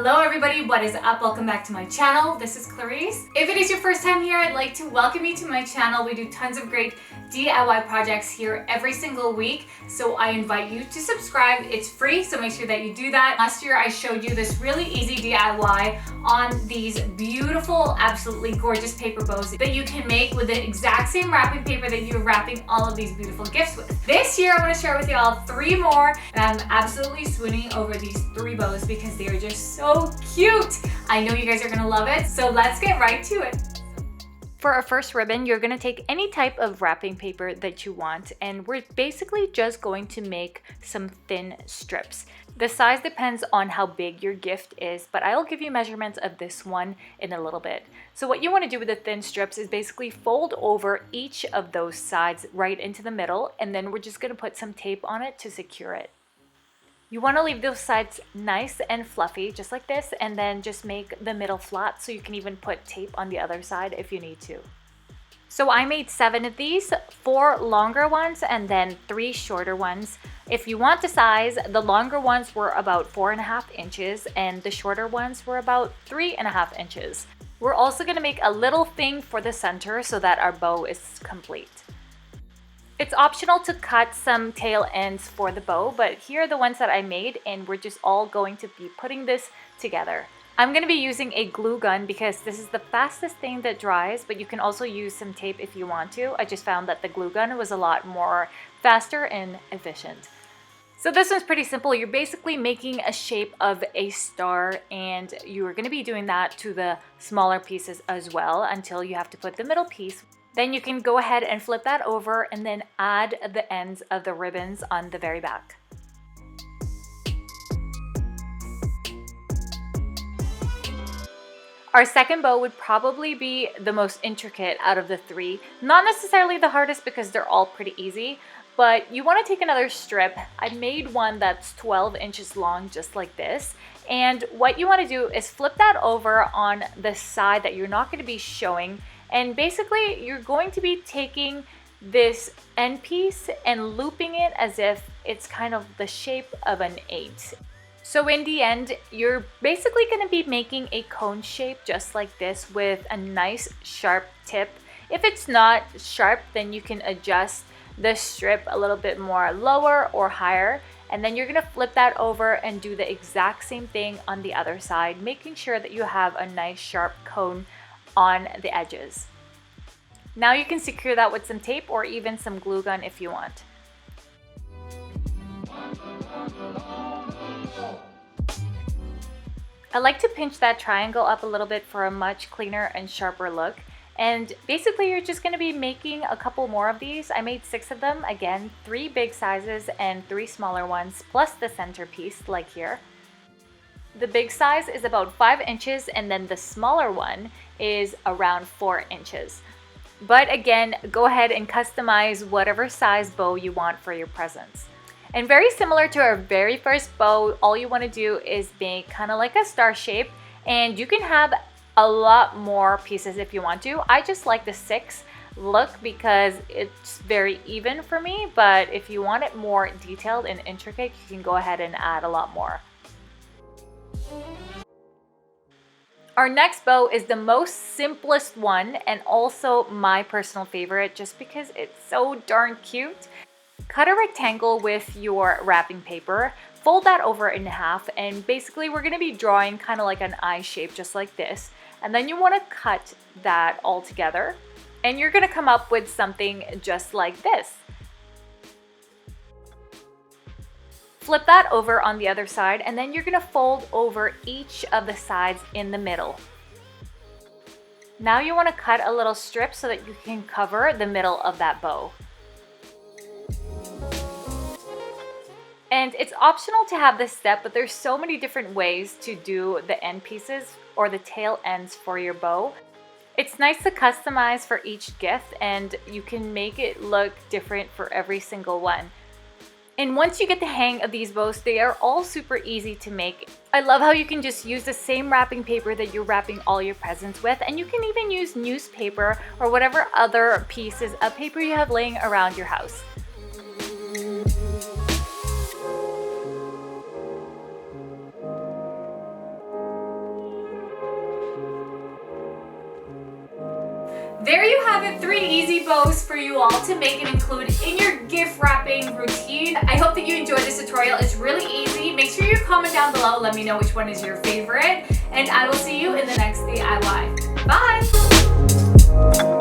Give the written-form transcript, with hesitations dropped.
Hello everybody, what is up? Welcome back to my channel. This is Clarizz. If it is your first time here, I'd like to welcome you to my channel. We do tons of great DIY projects here every single week, so I invite you to subscribe. It's free, so make sure that you do that. Last year I showed you this really easy DIY on these beautiful, absolutely gorgeous paper bows that you can make with the exact same wrapping paper that you're wrapping all of these beautiful gifts with. This year I want to share with y'all 3 more, and I'm absolutely swooning over these 3 bows because they are just so cute. I know you guys are gonna love it, so let's get right to it. For our first ribbon, you're gonna take any type of wrapping paper that you want, and we're basically just going to make some thin strips. The size depends on how big your gift is, but I'll give you measurements of this one in a little bit. So what you want to do with the thin strips is basically fold over each of those sides right into the middle, and then we're just gonna put some tape on it to secure it. You want to leave those sides nice and fluffy, just like this, and then just make the middle flat so you can even put tape on the other side if you need to. So I made 7 of these, 4 longer ones and then 3 shorter ones. If you want the size, the longer ones were about 4.5 inches and the shorter ones were about 3.5 inches. We're also going to make a little thing for the center so that our bow is complete. It's optional to cut some tail ends for the bow, but here are the ones that I made, and we're just all going to be putting this together. I'm going to be using a glue gun because this is the fastest thing that dries, but you can also use some tape if you want to. I just found that the glue gun was a lot more faster and efficient. So this one's pretty simple. You're basically making a shape of a star, and you're going to be doing that to the smaller pieces as well until you have to put the middle piece. Then you can go ahead and flip that over and then add the ends of the ribbons on the very back. Our second bow would probably be the most intricate out of the 3. Not necessarily the hardest because they're all pretty easy, but you want to take another strip. I made one that's 12 inches long, just like this. And what you want to do is flip that over on the side that you're not going to be showing. And basically, you're going to be taking this end piece and looping it as if it's kind of the shape of an 8. So in the end, you're basically going to be making a cone shape just like this with a nice sharp tip. If it's not sharp, then you can adjust the strip a little bit more lower or higher. And then you're going to flip that over and do the exact same thing on the other side, making sure that you have a nice sharp cone on the edges. Now you can secure that with some tape or even some glue gun if you want. I like to pinch that triangle up a little bit for a much cleaner and sharper look. And basically you're just going to be making a couple more of these. I made 6 of them, again 3 big sizes and 3 smaller ones, plus the centerpiece like here. The big size is about 5 inches and then the smaller one is around 4 inches. But again, go ahead and customize whatever size bow you want for your presents. And very similar to our very first bow, all you want to do is make kind of like a star shape, and you can have a lot more pieces if you want to. I just like the 6 look because it's very even for me, but if you want it more detailed and intricate, you can go ahead and add a lot more. Our next bow is the most simplest one and also my personal favorite just because it's so darn cute. Cut a rectangle with your wrapping paper, fold that over in half, and basically we're going to be drawing kind of like an eye shape just like this. And then you want to cut that all together and you're going to come up with something just like this. Flip that over on the other side and then you're going to fold over each of the sides in the middle. Now you want to cut a little strip so that you can cover the middle of that bow. And it's optional to have this step, but there's so many different ways to do the end pieces or the tail ends for your bow. It's nice to customize for each gift and you can make it look different for every single one. And once you get the hang of these bows, they are all super easy to make. I love how you can just use the same wrapping paper that you're wrapping all your presents with, and you can even use newspaper or whatever other pieces of paper you have laying around your house. There you have it, 3 easy bows for you all to make and include in your gift wrapping routine. I hope that you enjoyed this tutorial. It's really easy. Make sure you comment down below. Let me know which one is your favorite. And I will see you in the next DIY. Bye!